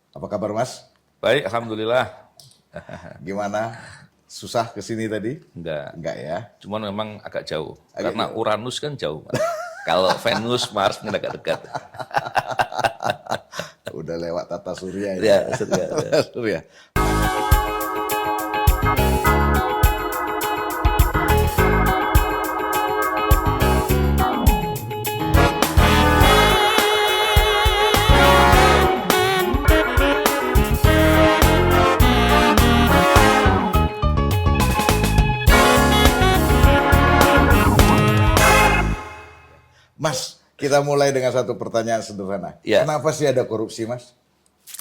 Apa kabar Mas? Baik, alhamdulillah. Gimana? Susah ke sini tadi? Enggak. Enggak ya? Cuman memang agak jauh. Agak Karena jauh. Uranus kan jauh, Mas. Kalau Venus, Mars kan agak dekat. Udah lewat tata surya ini. Ya, surga. Tata surya. Mas, kita mulai dengan satu pertanyaan sederhana. Ya. Kenapa sih ada korupsi, Mas?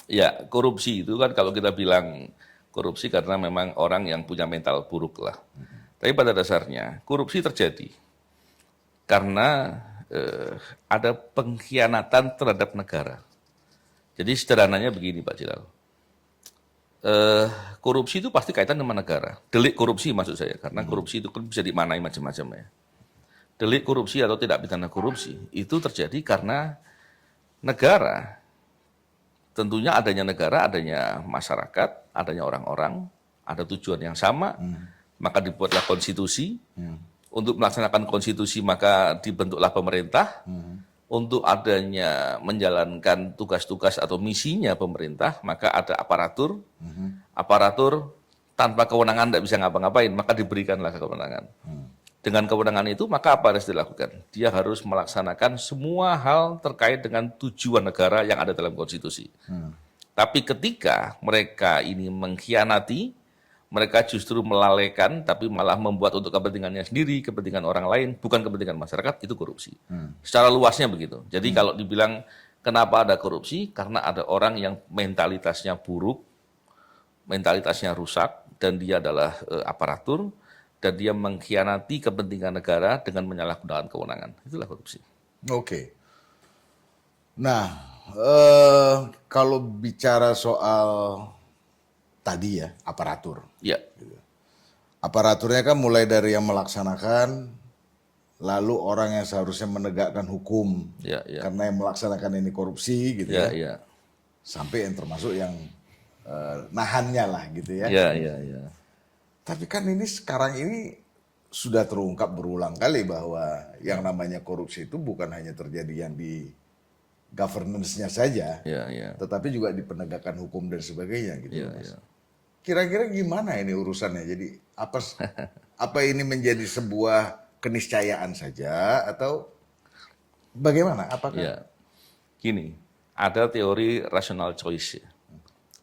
Ya, korupsi itu kan kalau kita bilang korupsi karena memang orang yang punya mental buruk lah. Tapi pada dasarnya korupsi terjadi karena ada pengkhianatan terhadap negara. Jadi sederhananya begini Pak Jilal. Korupsi itu pasti kaitan dengan negara. Delik korupsi maksud saya, karena korupsi itu kan bisa dimaknai macam-macam ya. Delik korupsi atau tidak pidana korupsi itu terjadi karena negara, tentunya adanya negara, adanya masyarakat, adanya orang-orang, ada tujuan yang sama, maka dibuatlah konstitusi. Untuk melaksanakan konstitusi maka dibentuklah pemerintah. Untuk adanya menjalankan tugas-tugas atau misinya pemerintah, maka ada aparatur. Aparatur tanpa kewenangan tidak bisa ngapa-ngapain, maka diberikanlah kewenangan. Dengan kewenangan itu, maka apa harus dilakukan? Dia harus melaksanakan semua hal terkait dengan tujuan negara yang ada dalam konstitusi. Tapi ketika mereka ini mengkhianati, mereka justru melalaikan, tapi malah membuat untuk kepentingannya sendiri, kepentingan orang lain, bukan kepentingan masyarakat, itu korupsi. Secara luasnya begitu. Jadi kalau dibilang kenapa ada korupsi, karena ada orang yang mentalitasnya buruk, mentalitasnya rusak, dan dia adalah aparatur, dan dia mengkhianati kepentingan negara dengan menyalahgunakan kewenangan. Itulah korupsi. Oke. Nah, kalau bicara soal tadi ya, aparatur. Ya, Aparaturnya kan mulai dari yang melaksanakan, lalu orang yang seharusnya menegakkan hukum. ya, ya, Karena yang melaksanakan ini korupsi gitu ya, ya. ya, Sampai yang termasuk yang nahannya lah gitu ya. ya, ya, ya. Tapi kan ini sekarang ini sudah terungkap berulang kali bahwa yang namanya korupsi itu bukan hanya terjadi yang di governance-nya saja, Ya, ya, tetapi juga di penegakan hukum dan sebagainya gitu, ya, Mas. ya. Kira-kira gimana ini urusannya? Jadi apa ini menjadi sebuah keniscayaan saja atau bagaimana? Apakah Ya, gini, ada teori rational choice, ya,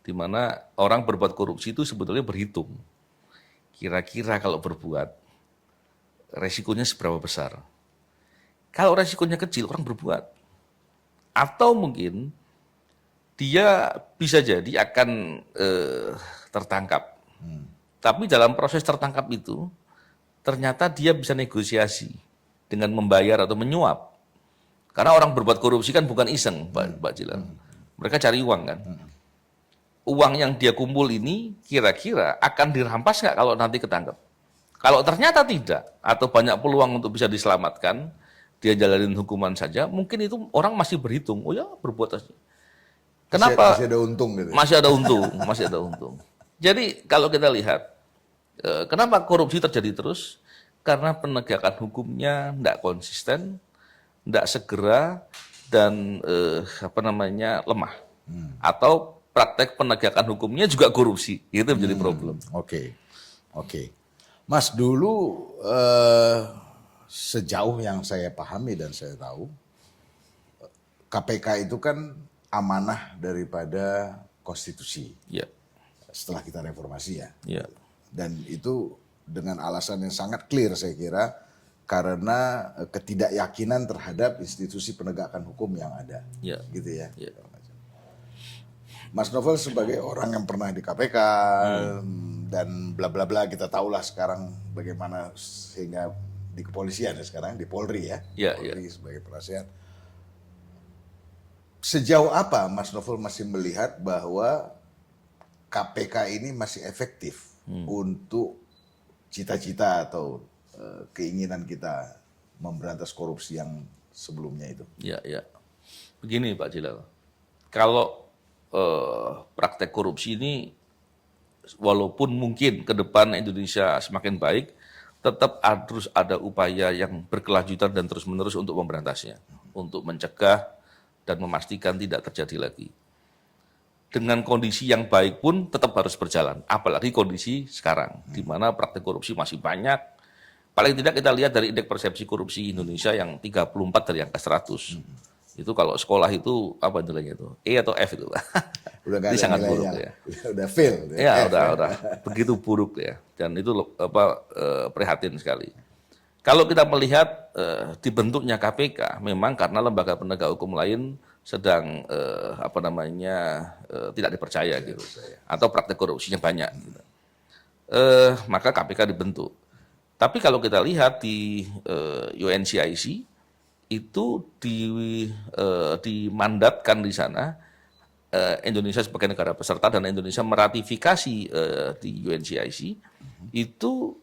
di mana orang berbuat korupsi itu sebetulnya berhitung. Kira-kira kalau berbuat, resikonya seberapa besar? Kalau resikonya kecil, orang berbuat. Atau mungkin dia bisa jadi akan tertangkap. Tapi dalam proses tertangkap itu, ternyata dia bisa negosiasi dengan membayar atau menyuap. Karena orang berbuat korupsi kan bukan iseng, Pak Jilan. Mereka cari uang kan. Uang yang dia kumpul ini kira-kira akan dirampas nggak kalau nanti ketangkep? Kalau ternyata tidak, atau banyak peluang untuk bisa diselamatkan, dia jalanin hukuman saja, mungkin itu orang masih berhitung, oh ya berbuat aja. Kenapa? masih ada untung gitu? Masih ada untung, masih ada untung. Jadi kalau kita lihat, kenapa korupsi terjadi terus? Karena penegakan hukumnya tidak konsisten, tidak segera, dan lemah. Atau praktek penegakan hukumnya juga korupsi, itu menjadi problem. Oke. Mas, dulu sejauh yang saya pahami dan saya tahu, KPK itu kan amanah daripada konstitusi Ya, setelah kita reformasi ya. ya, Dan itu dengan alasan yang sangat clear saya kira, karena ketidakyakinan terhadap institusi penegakan hukum yang ada. ya, Gitu ya. ya. Mas Novel sebagai orang yang pernah di KPK dan bla bla bla, kita tahulah sekarang bagaimana sehingga di kepolisian ya sekarang, di Polri ya, Ya, Polri sebagai penasehat. Sejauh apa Mas Novel masih melihat bahwa KPK ini masih efektif untuk cita-cita atau keinginan kita memberantas korupsi yang sebelumnya itu? Ya, ya. Begini Pak Jilal, kalau praktek korupsi ini walaupun mungkin ke depan Indonesia semakin baik, tetap harus ada upaya yang berkelanjutan dan terus-menerus untuk memberantasnya, untuk mencegah dan memastikan tidak terjadi lagi. Dengan kondisi yang baik pun tetap harus berjalan, apalagi kondisi sekarang, di mana praktek korupsi masih banyak. Paling tidak kita lihat dari indeks persepsi korupsi Indonesia yang 34 dari angka 100. Itu kalau sekolah itu apa nilainya itu? E atau F itu? Udah gak Ini ada sangat nilainya. buruk ya. Udah fail. Ya, udah begitu buruk ya. Dan itu prihatin sekali. Kalau kita melihat dibentuknya KPK, memang karena lembaga penegak hukum lain sedang tidak dipercaya gitu, atau praktek korupsinya banyak. Gitu. Maka KPK dibentuk. Tapi kalau kita lihat di UNCIC itu dimandatkan di sana Indonesia sebagai negara peserta dan Indonesia meratifikasi di UNCIC itu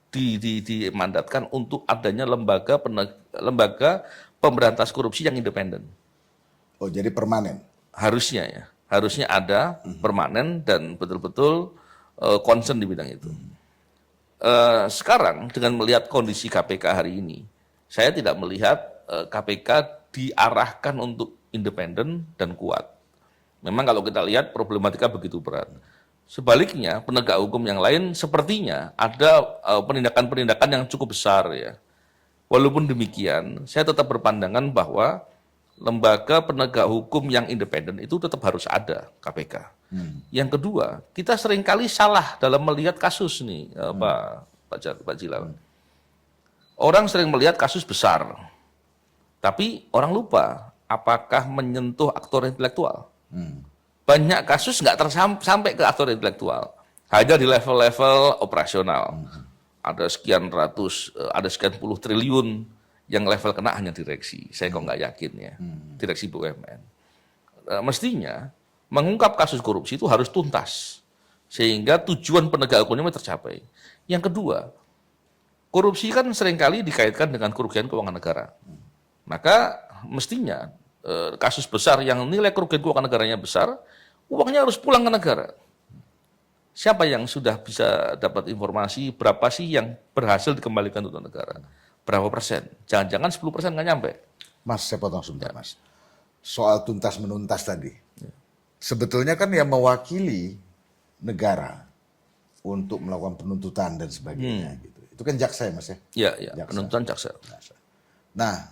dimandatkan untuk adanya lembaga pemberantas korupsi yang independen. Oh, jadi permanen. Harusnya ya, harusnya ada permanen dan betul-betul concern di bidang itu. Sekarang dengan melihat kondisi KPK hari ini, saya tidak melihat KPK diarahkan untuk independen dan kuat. Memang kalau kita lihat problematika begitu berat. Sebaliknya, penegak hukum yang lain sepertinya ada penindakan-penindakan yang cukup besar ya. Walaupun demikian, saya tetap berpandangan bahwa lembaga penegak hukum yang independen itu tetap harus ada KPK. Yang kedua, kita seringkali salah dalam melihat kasus nih, Pak Jilal. Orang sering melihat kasus besar, tapi orang lupa apakah menyentuh aktor intelektual. Banyak kasus nggak sampai ke aktor intelektual, hanya di level-level operasional. Ada sekian ratus, ada sekian puluh triliun yang level kena hanya direksi. Saya kok nggak yakin ya, direksi BUMN. Mestinya mengungkap kasus korupsi itu harus tuntas, sehingga tujuan penegak hukumnya tercapai. Yang kedua, korupsi kan seringkali dikaitkan dengan kerugian keuangan negara. Maka mestinya kasus besar yang nilai kerugian keuangan negaranya besar, uangnya harus pulang ke negara. Siapa yang sudah bisa dapat informasi berapa sih yang berhasil dikembalikan untuk negara? Berapa persen? Jangan-jangan 10% nggak nyampe. Mas, saya potong sebentar, Mas. Soal tuntas menuntas tadi. Sebetulnya kan yang mewakili negara untuk melakukan penuntutan dan sebagainya gitu. Itu kan jaksa ya, Mas ya? Iya, penuntutan jaksa. Nah,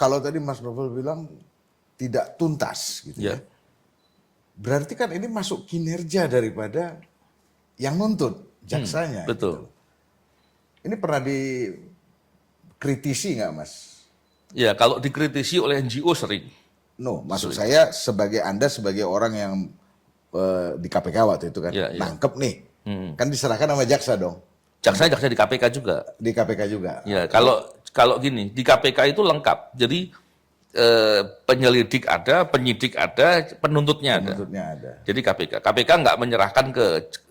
kalau tadi Mas Novel bilang tidak tuntas gitu ya. Berarti kan ini masuk kinerja daripada yang nuntut, jaksanya. Betul. Gitu. Ini pernah dikritisi nggak, Mas? Ya, kalau dikritisi oleh NGO sering. No, maksud saya Anda sebagai orang yang di KPK waktu itu kan, nangkep nih. Kan diserahkan sama jaksa dong. Jaksa di KPK juga. Di KPK juga. Ya, kalau gini, di KPK itu lengkap. Jadi penyelidik ada, penyidik ada, penuntutnya ada. Jadi KPK nggak menyerahkan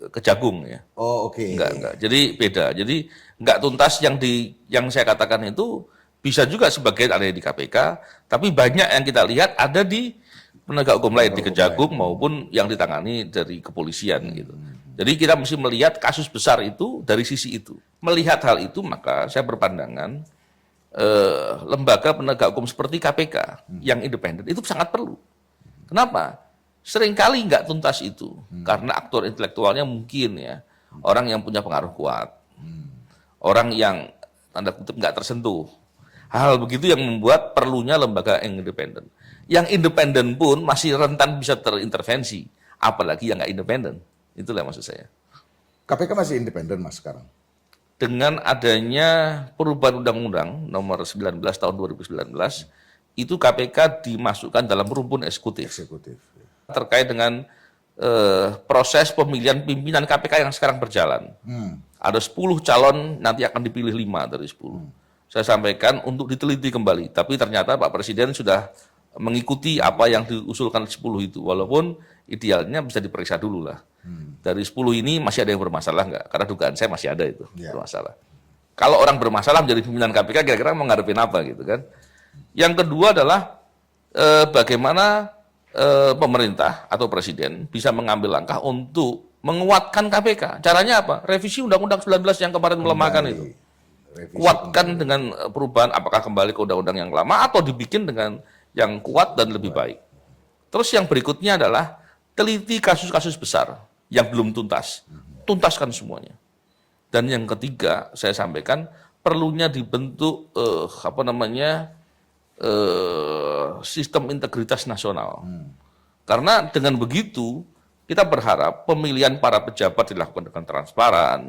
ke Jagung ya. Oh, oke. Enggak. Jadi beda. Jadi nggak tuntas yang saya katakan itu bisa juga sebagian ada di KPK, tapi banyak yang kita lihat ada di penegak hukum lain, di Kejagung maupun yang ditangani dari kepolisian gitu. Jadi kita mesti melihat kasus besar itu dari sisi itu. Melihat hal itu maka saya berpandangan lembaga penegak hukum seperti KPK yang independen itu sangat perlu. Kenapa? Seringkali nggak tuntas itu karena aktor intelektualnya mungkin ya orang yang punya pengaruh kuat, orang yang tanda kutip nggak tersentuh. Hal begitu yang membuat perlunya lembaga yang independen. Yang independen pun masih rentan bisa terintervensi, apalagi yang nggak independen. Itulah maksud saya. KPK masih independen, Mas, sekarang? Dengan adanya perubahan undang-undang nomor 19 tahun 2019, itu KPK dimasukkan dalam rumpun eksekutif. Terkait dengan proses pemilihan pimpinan KPK yang sekarang berjalan. Ada 10 calon, nanti akan dipilih 5 dari 10. Saya sampaikan untuk diteliti kembali, tapi ternyata Pak Presiden sudah mengikuti apa yang diusulkan 10 itu, walaupun idealnya bisa diperiksa dulu lah. Dari 10 ini masih ada yang bermasalah nggak? Karena dugaan saya masih ada itu bermasalah. Kalau orang bermasalah menjadi pimpinan KPK, kira-kira mau ngadepin apa gitu kan? Yang kedua adalah bagaimana pemerintah atau presiden bisa mengambil langkah untuk menguatkan KPK. Caranya apa? Revisi Undang-Undang 19 yang kemarin melemahkan itu. Revisi Kuatkan dengan perubahan, apakah kembali ke undang-undang yang lama atau dibikin dengan yang kuat dan lebih baik. Terus yang berikutnya adalah teliti kasus-kasus besar yang belum tuntas. Tuntaskan semuanya. Dan yang ketiga, saya sampaikan perlunya dibentuk sistem integritas nasional. Karena dengan begitu kita berharap pemilihan para pejabat dilakukan dengan transparan,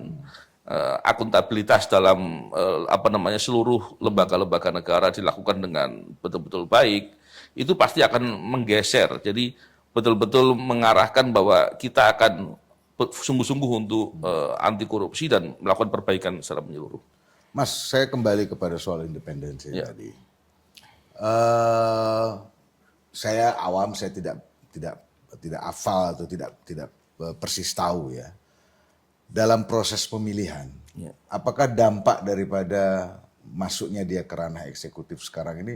akuntabilitas dalam seluruh lembaga-lembaga negara dilakukan dengan betul-betul baik, itu pasti akan menggeser. Jadi betul-betul mengarahkan bahwa kita akan sungguh-sungguh untuk anti korupsi dan melakukan perbaikan secara menyeluruh. Mas, saya kembali kepada soal independensi tadi. Saya awam, saya tidak hafal atau tidak persis tahu ya. Dalam proses pemilihan, apakah dampak daripada masuknya dia ke ranah eksekutif sekarang ini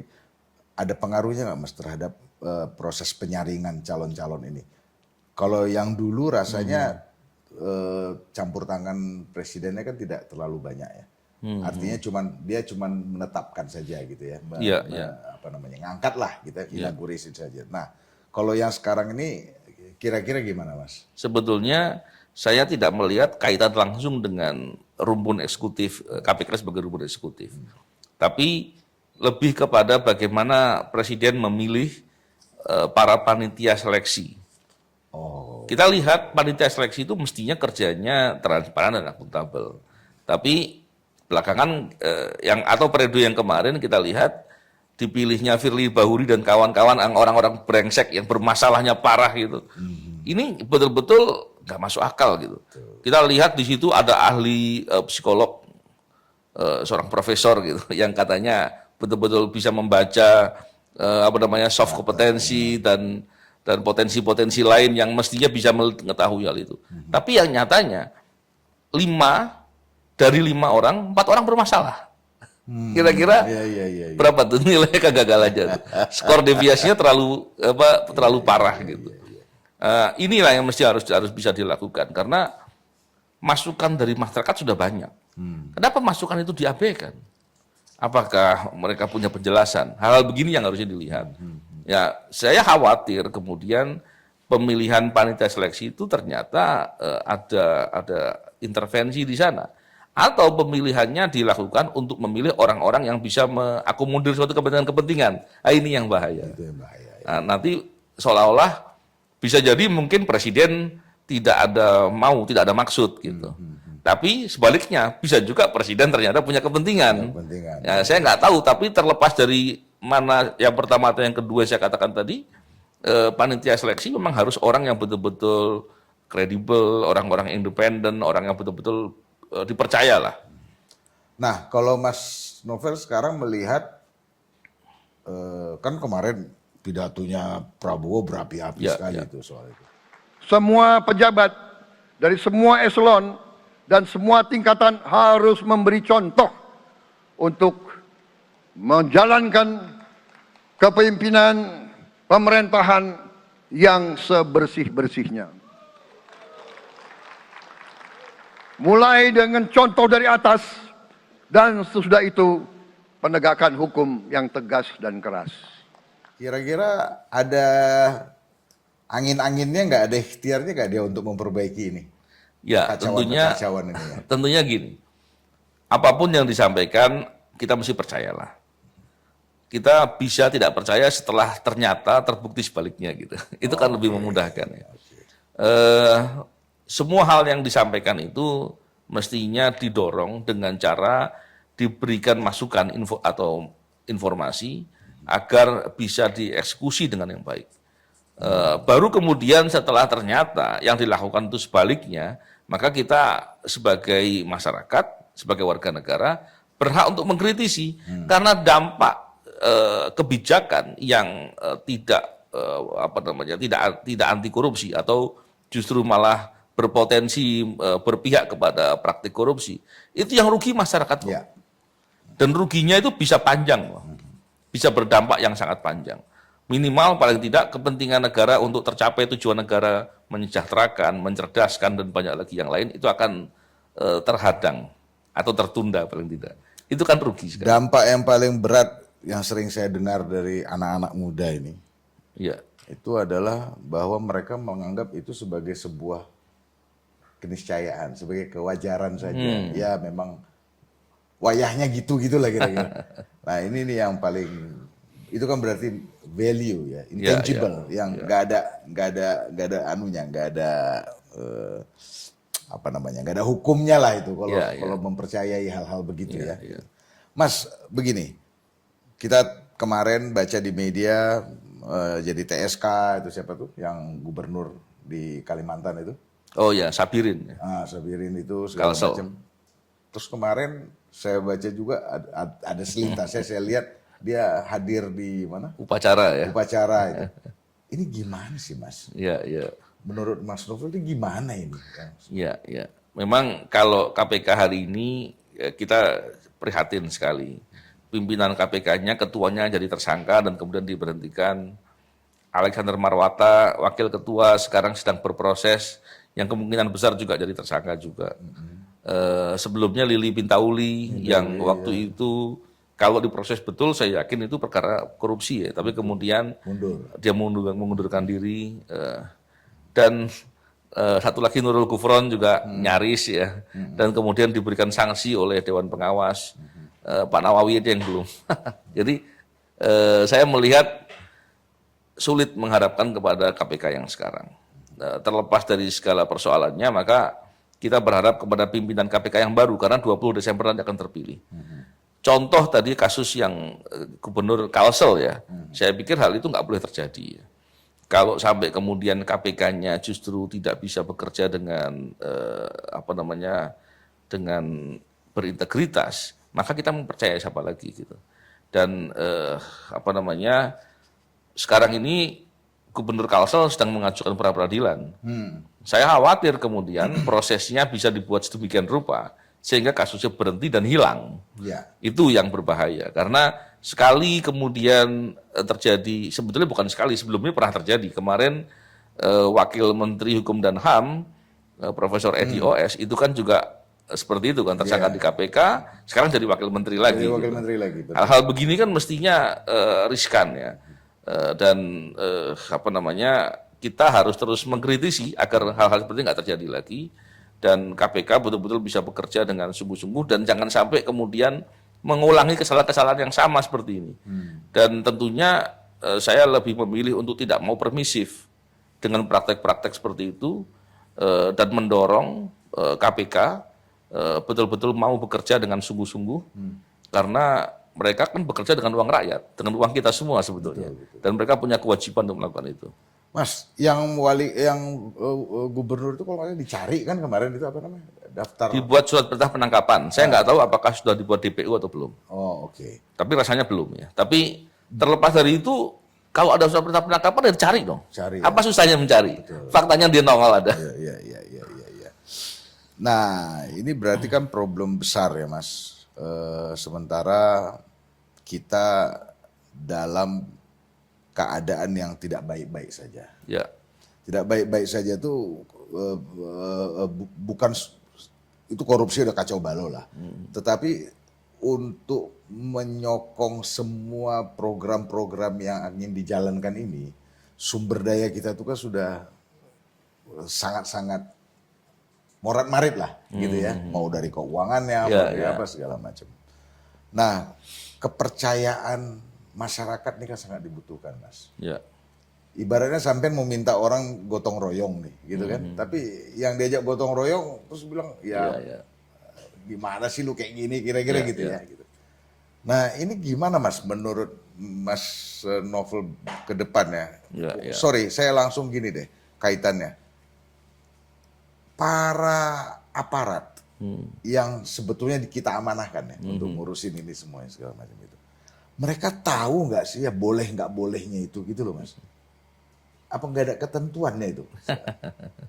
ada pengaruhnya nggak Mas terhadap proses penyaringan calon-calon ini? Kalau yang dulu rasanya campur tangan presidennya kan tidak terlalu banyak ya. Artinya dia cuman menetapkan saja gitu ya, ngangkat lah gitu, inaugurasi saja. Nah, kalau yang sekarang ini kira-kira gimana Mas? Sebetulnya saya tidak melihat kaitan langsung dengan rumpun eksekutif, KPK sebagai rumpun eksekutif. Tapi lebih kepada bagaimana presiden memilih para panitia seleksi. Kita lihat panitia seleksi itu mestinya kerjanya transparan dan akuntabel. Tapi belakangan atau periode yang kemarin kita lihat dipilihnya Firly Bahuri dan kawan-kawan orang-orang brengsek yang bermasalahnya parah gitu. Ini betul-betul nggak masuk akal gitu. Kita lihat di situ ada ahli psikolog, seorang profesor gitu, yang katanya betul-betul bisa membaca soft kompetensi dan potensi-potensi lain yang mestinya bisa mengetahui hal itu. Tapi yang nyatanya 5 dari 5 orang, 4 orang bermasalah. Kira-kira berapa tuh nilai kegagalannya? Skor deviasinya terlalu parah gitu. Inilah yang mesti harus bisa dilakukan karena masukan dari masyarakat sudah banyak. Kenapa masukan itu diabaikan? Apakah mereka punya penjelasan? Hal-hal begini yang harusnya dilihat. Ya, saya khawatir kemudian pemilihan panitia seleksi itu ternyata ada intervensi di sana. Atau pemilihannya dilakukan untuk memilih orang-orang yang bisa mengakomodir suatu kepentingan-kepentingan. Nah, ini yang bahaya. Itu yang bahaya. Nah, nanti seolah-olah bisa jadi mungkin presiden tidak ada maksud gitu. Tapi sebaliknya bisa juga presiden ternyata punya kepentingan. Ya, saya nggak tahu, tapi terlepas dari mana yang pertama atau yang kedua saya katakan tadi, panitia seleksi memang harus orang yang betul-betul kredibel, orang-orang independen, orang yang betul-betul dipercayalah. Nah, kalau Mas Novel sekarang melihat, kan kemarin pidatonya Prabowo berapi-api sekali itu soal itu. Semua pejabat dari semua eselon dan semua tingkatan harus memberi contoh untuk menjalankan kepemimpinan pemerintahan yang sebersih-bersihnya. Mulai dengan contoh dari atas dan sesudah itu penegakan hukum yang tegas dan keras. Kira-kira ada angin-anginnya nggak, ada ikhtiarnya nggak dia untuk memperbaiki ini? Ya, Kekacauan ini ya. Tentunya gini, apapun yang disampaikan kita mesti percayalah. Kita bisa tidak percaya setelah ternyata terbukti sebaliknya gitu. Itu kan lebih memudahkan ya. Semua hal yang disampaikan itu mestinya didorong dengan cara diberikan masukan atau informasi agar bisa dieksekusi dengan yang baik. Baru kemudian setelah ternyata yang dilakukan itu sebaliknya, maka kita sebagai masyarakat, sebagai warga negara berhak untuk mengkritisi karena dampak kebijakan yang tidak anti korupsi atau justru malah berpotensi berpihak kepada praktik korupsi, itu yang rugi masyarakat. Ya. Dan ruginya itu bisa panjang, bisa berdampak yang sangat panjang. minimal paling tidak kepentingan negara untuk tercapai tujuan negara menyejahterakan, mencerdaskan dan banyak lagi yang lain itu akan terhadang atau tertunda paling tidak. Itu kan rugi sekali. Dampak yang paling berat yang sering saya dengar dari anak-anak muda ini, Iya. itu adalah bahwa mereka menganggap itu sebagai sebuah keniscayaan, sebagai kewajaran saja. Ya memang wayahnya gitu-gitu lah kira-kira. Nah ini nih yang paling, itu kan berarti value ya, intangible, yang nggak ada anunya, nggak ada nggak ada hukumnya lah itu kalau mempercayai hal-hal begitu ya. Mas, begini, kita kemarin baca di media jadi TSK itu siapa tuh yang gubernur di Kalimantan itu? Oh ya, Sabirin. Sabirin itu segala macam. Terus kemarin saya baca juga ada selintas, saya lihat dia hadir di mana? Upacara ya. Upacara itu. Ini gimana sih Mas? Iya, iya. Menurut Mas Novel ini gimana ini? Iya, iya. Memang kalau KPK hari ini kita prihatin sekali. Pimpinan KPK-nya, ketuanya jadi tersangka dan kemudian diberhentikan. Alexander Marwata, wakil ketua sekarang sedang berproses, yang kemungkinan besar juga jadi tersangka juga. Sebelumnya Lili Pintauli yang waktu itu kalau diproses betul saya yakin itu perkara korupsi ya, tapi kemudian dia mengundurkan diri. Dan satu lagi Nurul Gufron juga nyaris ya, dan kemudian diberikan sanksi oleh Dewan Pengawas. Pak Nawawi itu yang belum. Jadi saya melihat sulit mengharapkan kepada KPK yang sekarang. Terlepas dari segala persoalannya, maka kita berharap kepada pimpinan KPK yang baru, karena 20 Desember nanti akan terpilih. Contoh tadi kasus yang Gubernur Kalsel ya, saya pikir hal itu nggak boleh terjadi. Kalau sampai kemudian KPK-nya justru tidak bisa bekerja dengan dengan berintegritas, maka kita mempercayai siapa lagi gitu. Dan sekarang ini Gubernur Kalsel sedang mengajukan pra peradilan. Saya khawatir kemudian prosesnya bisa dibuat sedemikian rupa sehingga kasusnya berhenti dan hilang. Itu yang berbahaya, karena sekali kemudian terjadi, sebetulnya bukan sekali, sebelumnya pernah terjadi. Kemarin Wakil Menteri Hukum dan HAM Profesor Edi OS itu kan juga seperti itu kan, tersangka di KPK, sekarang jadi wakil menteri lagi. Hal-hal begini kan mestinya riskan ya. Dan kita harus terus mengkritisi agar hal-hal seperti nggak terjadi lagi, dan KPK betul-betul bisa bekerja dengan sungguh-sungguh dan jangan sampai kemudian mengulangi kesalahan-kesalahan yang sama seperti ini. Dan tentunya saya lebih memilih untuk tidak mau permisif dengan praktek-praktek seperti itu, dan mendorong KPK betul-betul mau bekerja dengan sungguh-sungguh, karena mereka kan bekerja dengan uang rakyat, dengan uang kita semua sebetulnya. Betul. Dan mereka punya kewajiban untuk melakukan itu. Mas, yang gubernur itu kalau dicari kan kemarin itu daftar. Dibuat surat perintah penangkapan. Saya nggak tahu apakah sudah dibuat DPU atau belum. Oh, oke. Tapi rasanya belum ya. Tapi terlepas dari itu, kalau ada surat perintah penangkapan ya dicari dong. Apa susahnya mencari? Betul. Faktanya dia nongol ada. Iya. Nah, ini berarti kan problem besar ya, Mas. Sementara kita dalam keadaan yang tidak baik-baik saja. Ya. Tidak baik-baik saja tuh bukan itu korupsi udah kacau balau lah. Tetapi untuk menyokong semua program-program yang ingin dijalankan ini, sumber daya kita tuh kan sudah sangat-sangat morat-marit lah gitu ya. Mau dari keuangannya, apa segala macam. Nah, kepercayaan masyarakat ini kan sangat dibutuhkan, Mas. Ya. Ibaratnya sampai mau minta orang gotong royong nih, gitu kan. Tapi yang diajak gotong royong terus bilang, gimana sih lu kayak gini, kira-kira gitu ya. Gitu. Nah, ini gimana Mas, menurut Mas Novel ke depannya? Sorry, saya langsung gini deh kaitannya. Para aparat yang sebetulnya kita amanahkan ya untuk ngurusin ini semua segala macam itu. Mereka tahu nggak sih ya boleh nggak bolehnya itu gitu loh Mas. Apa nggak ada ketentuannya itu?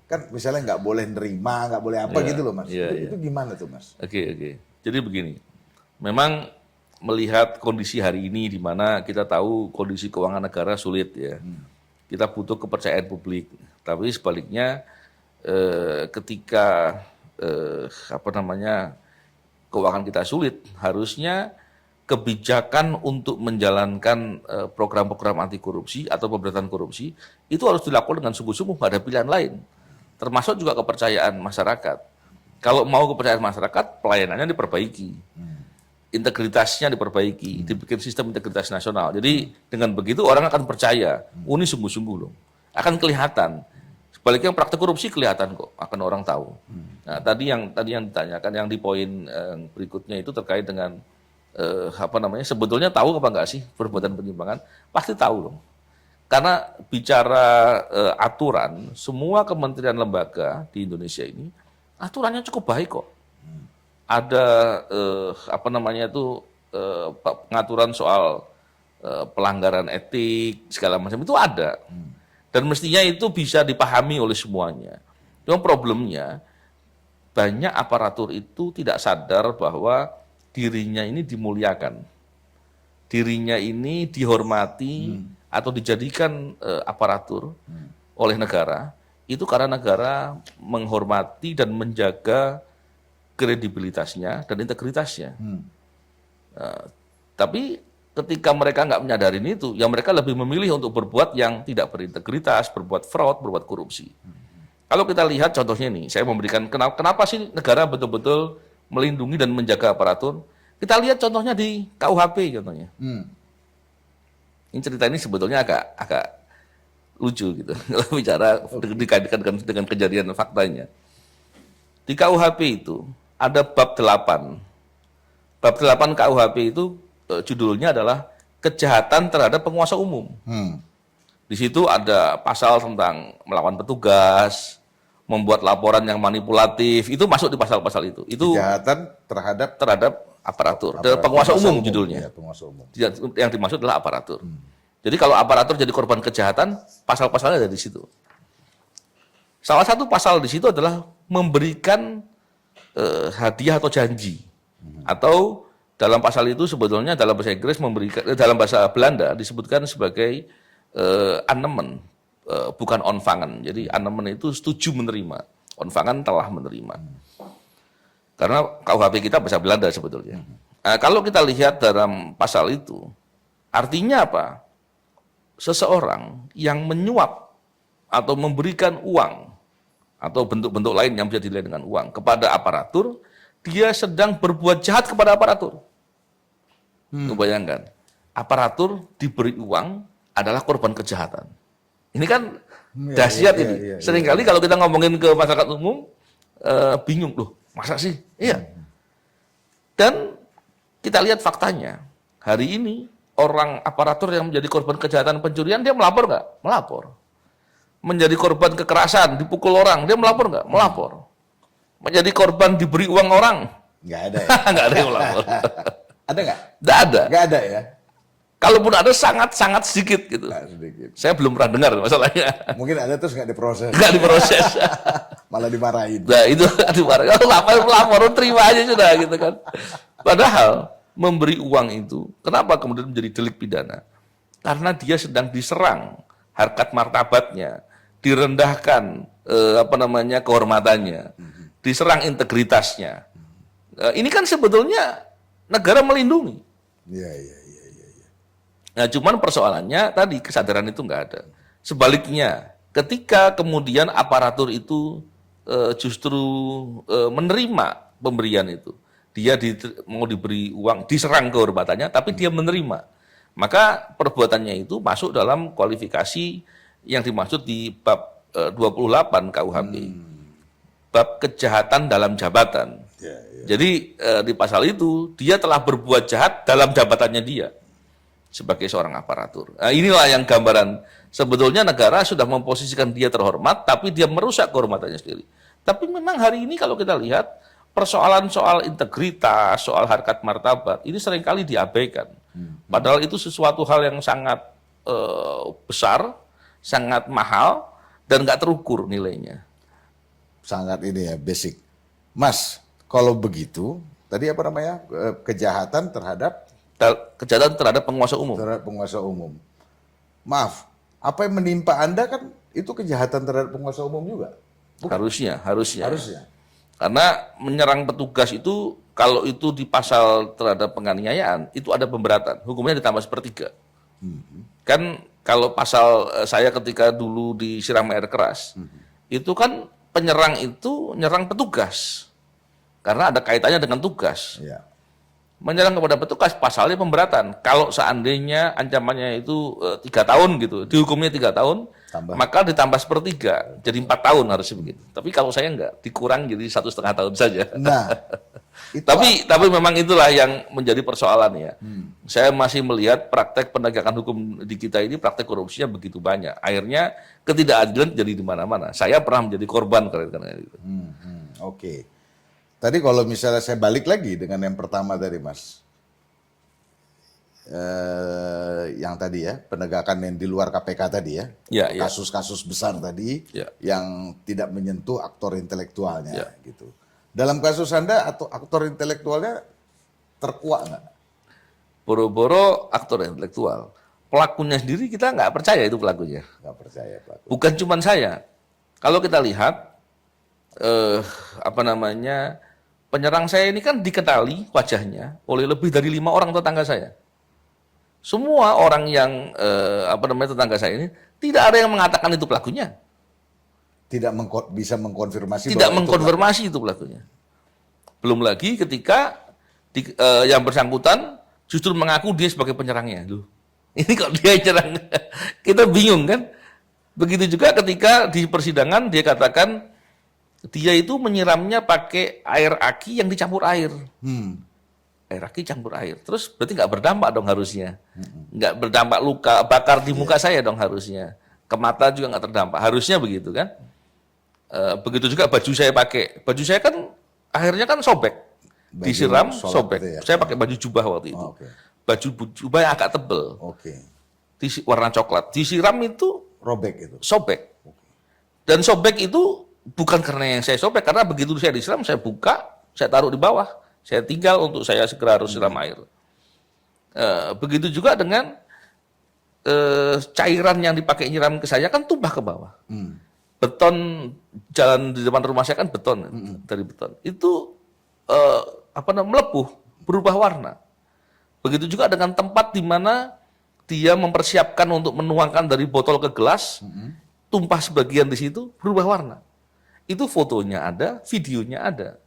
Kan misalnya nggak boleh nerima, nggak boleh apa gitu loh Mas. Itu gimana tuh Mas? Oke. Jadi begini, memang melihat kondisi hari ini di mana kita tahu kondisi keuangan negara sulit ya. Kita butuh kepercayaan publik. Tapi sebaliknya ketika keuangan kita sulit, harusnya kebijakan untuk menjalankan program-program anti korupsi atau pemberantasan korupsi itu harus dilakukan dengan sungguh-sungguh, nggak ada pilihan lain. Termasuk juga kepercayaan masyarakat. Kalau mau kepercayaan masyarakat, pelayanannya diperbaiki, integritasnya diperbaiki, dibikin sistem integritas nasional. Jadi dengan begitu orang akan percaya, ini sungguh-sungguh loh, akan kelihatan. Sebaliknya praktek korupsi kelihatan kok, akan orang tahu. Nah, tadi yang ditanyakan yang di poin berikutnya itu terkait dengan sebetulnya tahu apa enggak sih perbuatan penyimpangan? Pasti tahu loh. Karena bicara aturan, semua kementerian lembaga di Indonesia ini aturannya cukup baik kok. Ada pengaturan soal pelanggaran etik segala macam itu ada. Dan mestinya itu bisa dipahami oleh semuanya. Cuma problemnya banyak aparatur itu tidak sadar bahwa dirinya ini dimuliakan. Dirinya ini dihormati atau dijadikan aparatur oleh negara. Itu karena negara menghormati dan menjaga kredibilitasnya dan integritasnya. Tapi ketika mereka nggak menyadarin itu, ya mereka lebih memilih untuk berbuat yang tidak berintegritas, berbuat fraud, berbuat korupsi. Kalau kita lihat contohnya nih, saya memberikan kenapa sih negara betul-betul melindungi dan menjaga aparatur. Kita lihat contohnya di KUHP contohnya. Ini cerita ini sebetulnya agak lucu gitu, kalau bicara dikaitkan dengan kejadian faktanya. Di KUHP itu ada bab 8. Bab 8 KUHP itu judulnya adalah kejahatan terhadap penguasa umum. Di situ ada pasal tentang melawan petugas, membuat laporan yang manipulatif, itu masuk di pasal-pasal itu. Itu Kejahatan terhadap aparatur. Penguasa umum judulnya. Ya, penguasa umum. Yang dimaksud adalah aparatur. Jadi kalau aparatur jadi korban kejahatan, pasal-pasalnya ada di situ. Salah satu pasal di situ adalah memberikan hadiah atau janji. Atau dalam pasal itu sebetulnya dalam bahasa Inggris dalam bahasa Belanda disebutkan sebagai annemen, bukan onvangen. Jadi annemen itu setuju menerima, onvangen telah menerima. Karena KUHP kita bahasa Belanda sebetulnya. Kalau kita lihat dalam pasal itu, artinya apa? Seseorang yang menyuap atau memberikan uang atau bentuk-bentuk lain yang bisa dilihat dengan uang kepada aparatur, dia sedang berbuat jahat kepada aparatur. Bayangkan, aparatur diberi uang adalah korban kejahatan. Ini kan dahsyat ini. Seringkali kalau kita ngomongin ke masyarakat umum, bingung loh, masa sih? Iya. Dan kita lihat faktanya, hari ini orang aparatur yang menjadi korban kejahatan pencurian, dia melapor nggak? Melapor. Menjadi korban kekerasan, dipukul orang, dia melapor nggak? Melapor. Menjadi korban diberi uang orang? Nggak ada ya? Nggak ada yang melapor. Ada nggak? Nggak ada. Nggak ada ya? Kalaupun ada sangat-sangat sedikit gitu. Sedikit. Saya belum pernah dengar masalahnya. Mungkin ada terus nggak diproses. Nggak diproses. Malah dimarahin. Nah itu dimarahin. Kalau lapor, terima aja sudah gitu kan. Padahal memberi uang itu, kenapa kemudian menjadi delik pidana? Karena dia sedang diserang harkat martabatnya, direndahkan kehormatannya, diserang integritasnya. Ini kan sebetulnya negara melindungi. Iya. Nah, cuman persoalannya tadi kesadaran itu nggak ada. Sebaliknya, ketika kemudian aparatur itu justru menerima pemberian itu, dia mau diberi uang, diserang kehormatannya, tapi dia menerima, maka perbuatannya itu masuk dalam kualifikasi yang dimaksud di bab 28 KUHP, bab kejahatan dalam jabatan. Jadi di pasal itu dia telah berbuat jahat dalam jabatannya dia sebagai seorang aparatur. Nah, inilah yang gambaran sebetulnya negara sudah memposisikan dia terhormat, tapi dia merusak kehormatannya sendiri. Tapi memang hari ini kalau kita lihat persoalan soal integritas, soal harkat martabat ini seringkali diabaikan. Padahal itu sesuatu hal yang sangat besar, sangat mahal dan nggak terukur nilainya. Sangat ini ya basic. Mas, kalau begitu tadi kejahatan terhadap kejahatan terhadap penguasa umum. terhadap penguasa umum. Maaf, apa yang menimpa Anda kan itu kejahatan terhadap penguasa umum juga. Harusnya. Harusnya. Karena menyerang petugas itu kalau itu di pasal terhadap penganiayaan itu ada pemberatan, hukumnya ditambah 1/3. Kan kalau pasal saya ketika dulu disiram air keras, itu kan penyerang itu nyerang petugas. Karena ada kaitannya dengan tugas. Ya. Menyerang kepada petugas pasalnya pemberatan. Kalau seandainya ancamannya itu 3 tahun gitu, dihukumnya 3 tahun, Tambah. maka ditambah 1/3, jadi 4 tahun harusnya begitu. Tapi kalau saya enggak, dikurang jadi 1,5 tahun saja. Nah, itu Tapi memang itulah yang menjadi persoalan ya. Saya masih melihat praktek penegakan hukum di kita ini praktek korupsinya begitu banyak. Akhirnya ketidakadilan jadi di mana-mana. Saya pernah menjadi korban karena itu. Oke. Tadi kalau misalnya saya balik lagi dengan yang pertama tadi, Mas. Yang tadi ya, penegakan yang di luar KPK tadi ya. Ya, ya. Kasus-kasus besar tadi Ya. yang tidak menyentuh aktor intelektualnya Ya. gitu. Dalam kasus Anda atau aktor intelektualnya terkuak nggak? Boro-boro aktor intelektual. Pelakunya sendiri kita nggak percaya itu pelakunya. Nggak percaya Pak. Bukan cuma saya. Kalau kita lihat, penyerang saya ini kan dikenali wajahnya oleh lebih dari 5 orang tetangga saya. Semua orang yang tetangga saya ini tidak ada yang mengatakan itu pelakunya. Tidak bisa mengkonfirmasi. Tidak bahwa mengkonfirmasi itu pelakunya. Belum lagi ketika yang bersangkutan justru mengaku dia sebagai penyerangnya. Loh, ini kok dia nyerang? Kita bingung kan? Begitu juga ketika di persidangan dia katakan dia itu menyiramnya pakai air aki yang dicampur air. Air aki campur air. Terus berarti nggak berdampak dong harusnya. Nggak berdampak luka bakar di muka saya dong harusnya. Ke mata juga nggak terdampak. Harusnya begitu kan? Begitu juga baju saya pakai. Baju saya kan akhirnya kan sobek. Baju Disiram, sholat sobek. itu ya? Saya pakai baju jubah waktu itu. Oh, oke. Baju jubah yang agak tebel. Oke. Warna coklat. Disiram itu Robek itu. sobek. Dan sobek itu bukan karena yang saya sobek. Karena begitu saya disiram, saya buka, saya taruh di bawah. Saya tinggal untuk saya segera harus siram air. Begitu juga dengan cairan yang dipakai nyiram ke saya kan tumpah ke bawah. Beton jalan di depan rumah saya kan beton dari beton itu melepuh berubah warna. Begitu juga dengan tempat di mana dia mempersiapkan untuk menuangkan dari botol ke gelas, tumpah sebagian di situ berubah warna. Itu fotonya ada, videonya ada.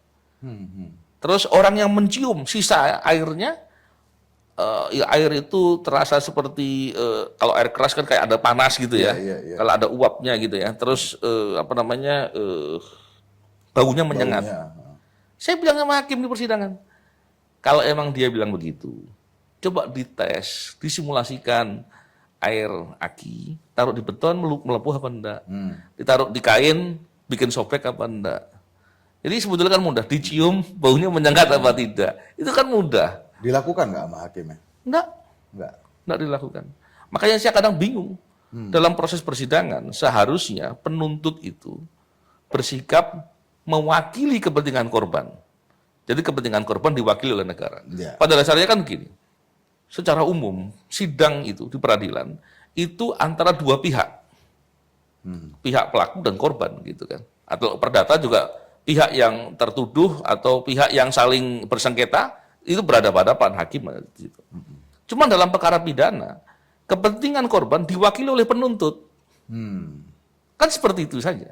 Terus orang yang mencium sisa airnya, air itu terasa seperti kalau air keras kan kayak ada panas gitu ya. Iya. Kalau ada uapnya gitu ya. Terus baunya menyengat. Saya bilang sama hakim di persidangan, kalau emang dia bilang begitu, coba dites, disimulasikan air aki, taruh di beton melepuh apa enggak? Ditaruh di kain, bikin sobek apa enggak? Jadi sebetulnya kan mudah, dicium baunya menyengat apa tidak? Itu kan mudah. Dilakukan nggak sama hakimnya? Enggak dilakukan. Makanya saya kadang bingung. Dalam proses persidangan, seharusnya penuntut itu bersikap mewakili kepentingan korban. Jadi kepentingan korban diwakili oleh negara. Ya. Pada dasarnya kan begini, secara umum, sidang itu di peradilan, itu antara dua pihak. Pihak pelaku dan korban gitu kan. Atau perdata juga pihak yang tertuduh atau pihak yang saling bersengketa, itu berhadapan-hadapan hakim gitu. Cuma dalam perkara pidana, kepentingan korban diwakili oleh penuntut. Kan seperti itu saja.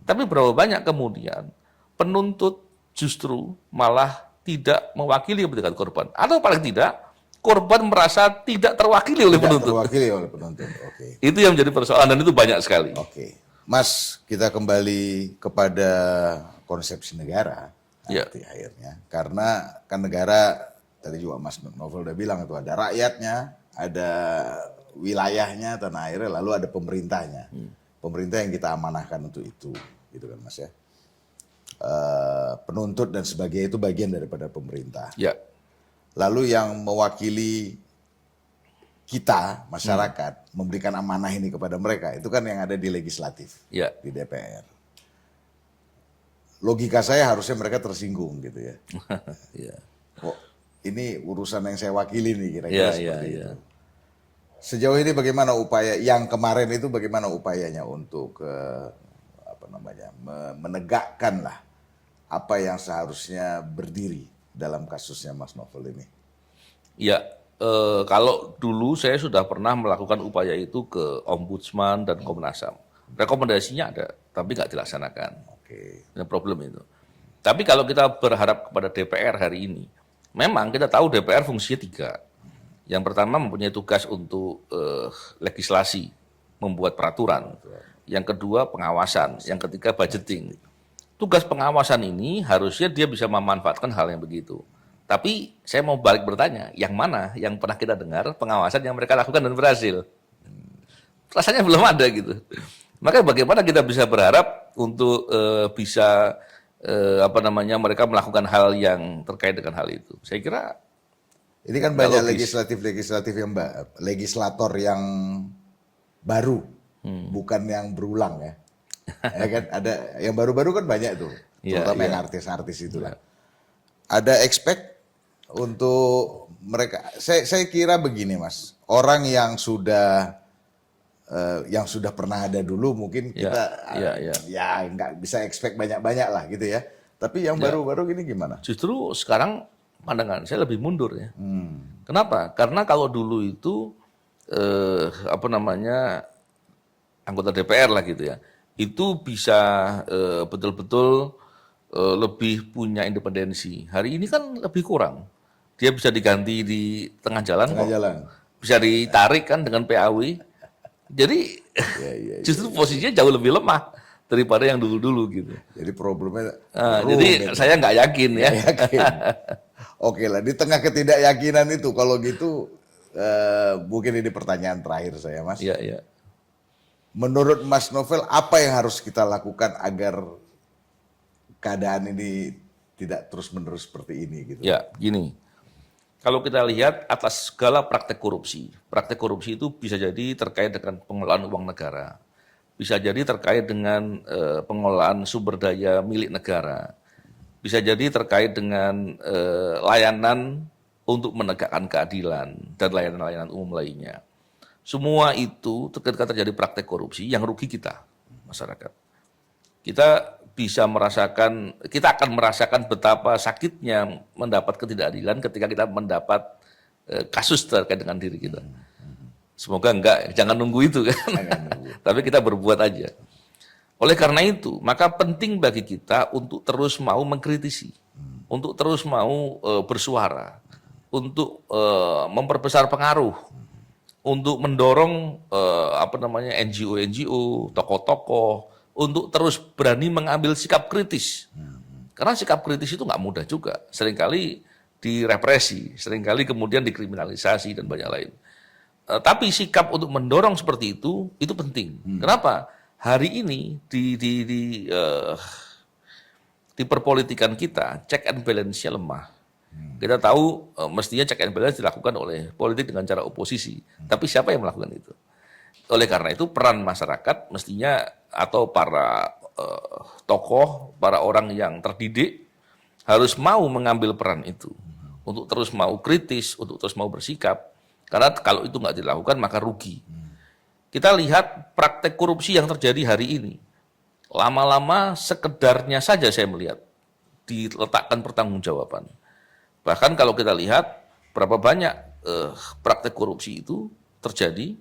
Tapi berapa banyak kemudian penuntut justru malah tidak mewakili kepentingan korban. Atau paling tidak, korban merasa tidak terwakili oleh penuntut. Terwakili oleh penuntut. Oke. Itu yang menjadi persoalan dan itu banyak sekali. Oke. Mas, kita kembali kepada konsepsi negara. Ya. Nanti akhirnya. Karena kan negara, tadi juga Mas Novel udah bilang itu ada rakyatnya, ada wilayahnya, tanah airnya, lalu ada pemerintahnya. Pemerintah yang kita amanahkan untuk itu, gitu kan Mas ya. Penuntut dan sebagainya itu bagian daripada pemerintah. Ya. Lalu yang mewakili kita, masyarakat, memberikan amanah ini kepada mereka, itu kan yang ada di legislatif, Ya. di DPR. Logika saya harusnya mereka tersinggung gitu ya. Ya. Kok ini urusan yang saya wakili nih kira-kira Iya, iya, seperti iya. itu. Sejauh ini bagaimana upaya yang kemarin itu bagaimana upayanya untuk menegakkan lah apa yang seharusnya berdiri dalam kasusnya Mas Novel ini? Ya, kalau dulu saya sudah pernah melakukan upaya itu ke Ombudsman dan Komnas HAM. Rekomendasinya ada, tapi nggak dilaksanakan. Oke. Ini problem itu. Tapi kalau kita berharap kepada DPR hari ini, memang kita tahu DPR fungsinya 3. Yang pertama mempunyai tugas untuk legislasi, membuat peraturan. Yang kedua pengawasan, yang ketiga budgeting. Tugas pengawasan ini harusnya dia bisa memanfaatkan hal yang begitu. Tapi saya mau balik bertanya, yang mana yang pernah kita dengar pengawasan yang mereka lakukan dan berhasil? Rasanya belum ada gitu. Maka bagaimana kita bisa berharap untuk bisa mereka melakukan hal yang terkait dengan hal itu? Saya kira Ini kan nggak banyak logis. legislator yang baru, bukan yang berulang ya. Ya kan ada yang baru-baru kan banyak tuh, Iya, terutama iya. yang artis-artis itulah. Ada expect untuk mereka. Saya kira begini Mas, orang yang sudah pernah ada dulu mungkin kita ya nggak bisa expect banyak-banyak lah gitu ya. Tapi yang baru-baru ini gimana? Justru sekarang pandangan saya lebih mundur ya. Kenapa? Karena kalau dulu itu anggota DPR lah gitu ya, itu bisa betul-betul lebih punya independensi. Hari ini kan lebih kurang. Dia bisa diganti di tengah jalan, Tengah kok. jalan. Bisa ditarik kan dengan PAW. Jadi justru posisinya jauh lebih lemah daripada yang dulu-dulu gitu. Jadi problemnya Jadi saya nggak yakin ya. yakin. Oke lah, di tengah ketidakyakinan itu, kalau gitu mungkin ini pertanyaan terakhir saya Mas. Iya, iya. Menurut Mas Novel, apa yang harus kita lakukan agar keadaan ini tidak terus-menerus seperti ini gitu? Ya, gini. Kalau kita lihat atas segala praktek korupsi itu bisa jadi terkait dengan pengelolaan uang negara, bisa jadi terkait dengan pengelolaan sumber daya milik negara, bisa jadi terkait dengan layanan untuk menegakkan keadilan dan layanan-layanan umum lainnya. Semua itu ketika terjadi praktek korupsi yang rugi kita, masyarakat. Kita akan merasakan betapa sakitnya mendapat ketidakadilan ketika kita mendapat kasus terkait dengan diri kita. Semoga enggak, jangan nunggu itu kan. Tapi kita berbuat aja. Oleh karena itu, maka penting bagi kita untuk terus mau mengkritisi, untuk terus mau bersuara, untuk memperbesar pengaruh, untuk mendorong NGO, tokoh-tokoh untuk terus berani mengambil sikap kritis. Karena sikap kritis itu nggak mudah juga. Seringkali direpresi, seringkali kemudian dikriminalisasi dan banyak lain. Tapi sikap untuk mendorong seperti itu penting. Kenapa? Hari ini di perpolitikan kita, check and balance-nya lemah. Kita tahu mestinya check and balance dilakukan oleh politik dengan cara oposisi. Tapi siapa yang melakukan itu? Oleh karena itu peran masyarakat mestinya atau para tokoh, para orang yang terdidik harus mau mengambil peran itu. Untuk terus mau kritis, untuk terus mau bersikap. Karena kalau itu nggak dilakukan maka rugi. Kita lihat praktek korupsi yang terjadi hari ini. Lama-lama sekedarnya saja saya melihat diletakkan pertanggungjawaban. Bahkan kalau kita lihat berapa banyak praktek korupsi itu terjadi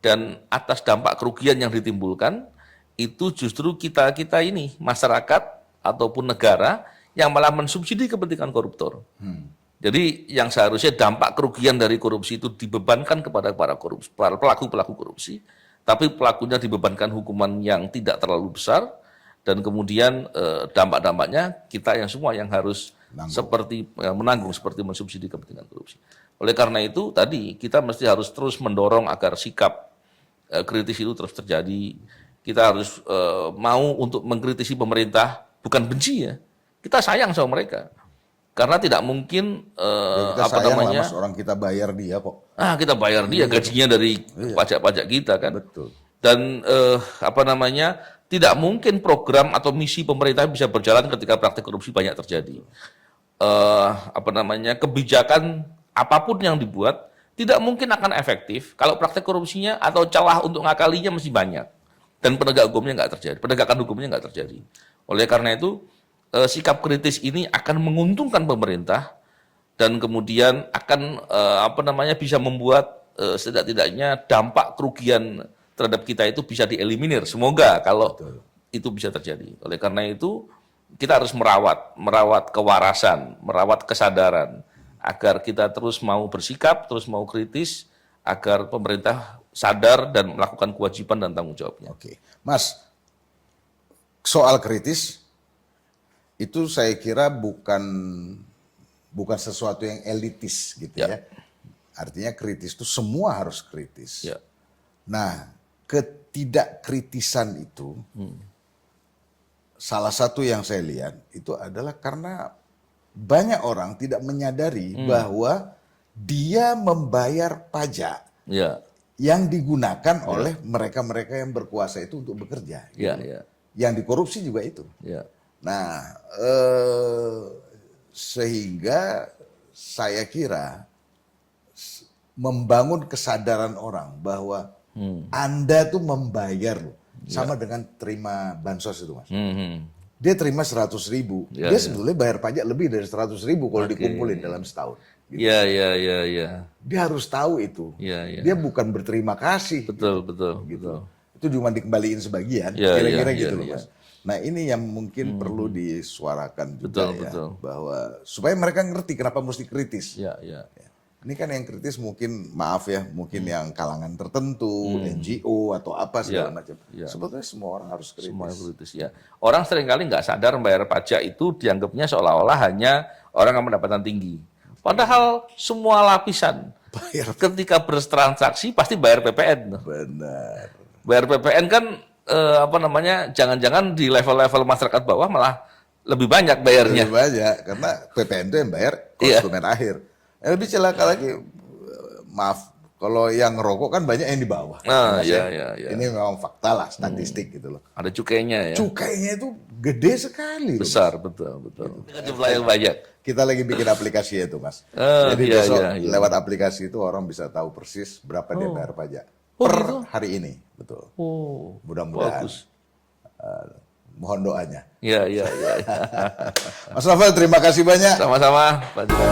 dan atas dampak kerugian yang ditimbulkan itu justru kita ini masyarakat ataupun negara yang malah mensubsidi kepentingan koruptor. Jadi yang seharusnya dampak kerugian dari korupsi itu dibebankan kepada para pelaku-pelaku korupsi, tapi pelakunya dibebankan hukuman yang tidak terlalu besar dan kemudian dampak-dampaknya kita yang semua yang harus menanggung seperti mensubsidi kepentingan korupsi. Oleh karena itu tadi kita mesti harus terus mendorong agar sikap kritis itu terus terjadi. Kita harus mau untuk mengkritisi pemerintah, bukan benci ya. Kita sayang sama mereka. Karena tidak mungkin kita sayang lah Mas, orang kita bayar dia kok. Kita bayar dia gajinya dari pajak-pajak kita kan. Betul. Dan tidak mungkin program atau misi pemerintah bisa berjalan ketika praktik korupsi banyak terjadi. kebijakan apapun yang dibuat tidak mungkin akan efektif kalau praktek korupsinya atau celah untuk ngakalinya masih banyak dan penegakan hukumnya nggak terjadi. Oleh karena itu sikap kritis ini akan menguntungkan pemerintah dan kemudian akan bisa membuat setidak-tidaknya dampak kerugian terhadap kita itu bisa dieliminir. Semoga kalau itu bisa terjadi. Oleh karena itu kita harus merawat kewarasan, merawat kesadaran agar kita terus mau bersikap, terus mau kritis, agar pemerintah sadar dan melakukan kewajiban dan tanggung jawabnya. Oke, Mas, soal kritis itu saya kira bukan sesuatu yang elitis gitu ya. Artinya kritis itu semua harus kritis. Ya. Nah, ketidakkritisan itu salah satu yang saya lihat itu adalah karena banyak orang tidak menyadari bahwa dia membayar pajak yang digunakan oleh mereka-mereka yang berkuasa itu untuk bekerja. Yang dikorupsi juga itu. Nah, sehingga saya kira membangun kesadaran orang bahwa Anda tuh membayar loh, sama dengan terima bansos itu, Mas. Dia terima 100.000, dia sebetulnya bayar pajak lebih dari 100.000 kalau dikumpulin dalam setahun. Gitu. Dia harus tahu itu. Dia bukan berterima kasih. Betul. Itu cuma dikembaliin sebagian, kira-kira gitu loh, Mas. Nah, ini yang mungkin perlu disuarakan juga bahwa supaya mereka ngerti kenapa mesti kritis. Ini kan yang kritis mungkin yang kalangan tertentu, NGO atau apa segala macam. Sebetulnya semua orang harus kritis. Semua kritis Orang seringkali nggak sadar membayar pajak itu dianggapnya seolah-olah hanya orang yang mendapatan tinggi. Padahal semua lapisan ketika bertransaksi pasti bayar PPN. Benar. Bayar PPN kan jangan-jangan di level-level masyarakat bawah malah lebih banyak bayarnya. Lebih banyak karena PPN itu yang bayar konsumen akhir. Lebih celaka lagi, kalau yang ngerokok kan banyak yang di bawah. Ini memang fakta lah, statistik gitu loh. Ada cukainya ya. Cukainya itu gede sekali. Besar, betul. Dengan jumlah yang banyak. Kita lagi bikin aplikasi itu, Mas. Jadi besok lewat aplikasi itu orang bisa tahu persis berapa dia bayar pajak. Per hari ini, betul. Mudah-mudahan. Mohon doanya. Iya. Mas Novel, terima kasih banyak. Sama-sama, Pak Dika.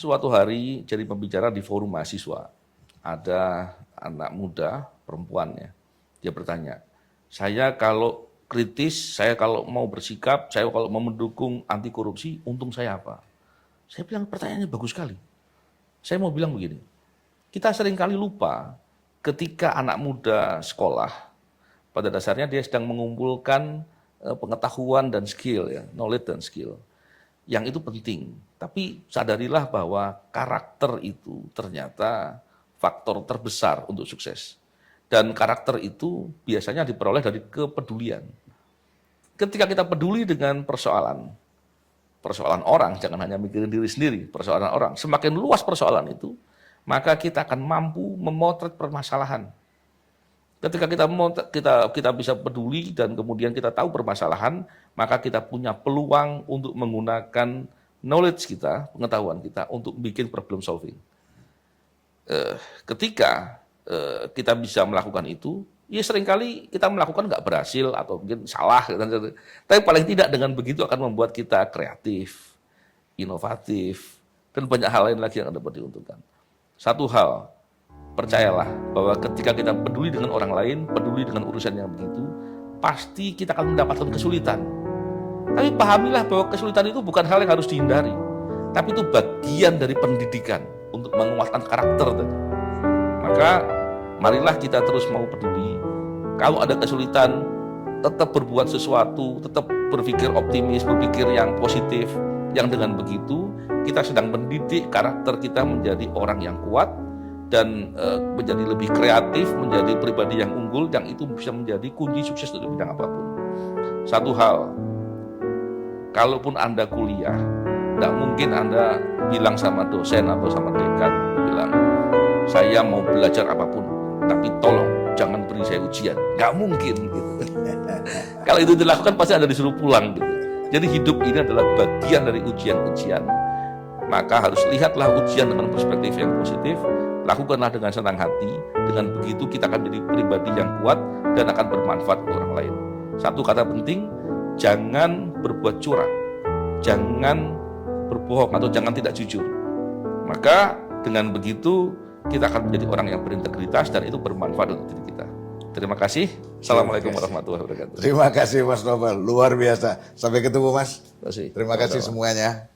Suatu hari jadi pembicara di forum mahasiswa, ada anak muda perempuannya, dia bertanya, saya kalau kritis, saya kalau mau bersikap, saya kalau mau mendukung anti korupsi, untung saya apa? Saya bilang pertanyaannya bagus sekali. Saya mau bilang begini, kita seringkali lupa ketika anak muda sekolah, pada dasarnya dia sedang mengumpulkan pengetahuan dan skill, knowledge dan skill. Yang itu penting, tapi sadarilah bahwa karakter itu ternyata faktor terbesar untuk sukses. Dan karakter itu biasanya diperoleh dari kepedulian. Ketika kita peduli dengan persoalan orang, jangan hanya mikirin diri sendiri, persoalan orang. Semakin luas persoalan itu, maka kita akan mampu memotret permasalahan. Ketika kita bisa peduli dan kemudian kita tahu permasalahan, maka kita punya peluang untuk menggunakan knowledge kita, pengetahuan kita untuk bikin problem solving. Ketika kita bisa melakukan itu, ya seringkali kita melakukan nggak berhasil atau mungkin salah. Tapi paling tidak dengan begitu akan membuat kita kreatif, inovatif, dan banyak hal lain lagi yang dapat diuntungkan. Satu hal, percayalah bahwa ketika kita peduli dengan orang lain, peduli dengan urusan yang begitu, pasti kita akan mendapatkan kesulitan. Tapi pahamilah bahwa kesulitan itu bukan hal yang harus dihindari, tapi itu bagian dari pendidikan untuk menguatkan karakter tadi. Maka marilah kita terus mau peduli. Kalau ada kesulitan, tetap berbuat sesuatu, tetap berpikir optimis, berpikir yang positif. Yang dengan begitu kita sedang mendidik karakter kita menjadi orang yang kuat, dan menjadi lebih kreatif, menjadi pribadi yang unggul, yang itu bisa menjadi kunci sukses untuk bidang apapun. Satu hal, kalaupun Anda kuliah, tidak mungkin Anda bilang sama dosen atau sama dekan, bilang, saya mau belajar apapun, tapi tolong jangan beri saya ujian. Nggak mungkin. Gitu. Kalau itu dilakukan, pasti Anda disuruh pulang. Gitu. Jadi hidup ini adalah bagian dari ujian-ujian. Maka harus lihatlah ujian dengan perspektif yang positif, lakukanlah dengan senang hati, dengan begitu kita akan menjadi pribadi yang kuat dan akan bermanfaat untuk orang lain. Satu kata penting, jangan berbuat curang, jangan berbohong atau jangan tidak jujur. Maka dengan begitu kita akan menjadi orang yang berintegritas dan itu bermanfaat untuk diri kita. Terima kasih. Assalamualaikum warahmatullahi wabarakatuh. Terima kasih Mas Novel, luar biasa. Sampai ketemu Mas. Terima kasih. Terima kasih semuanya.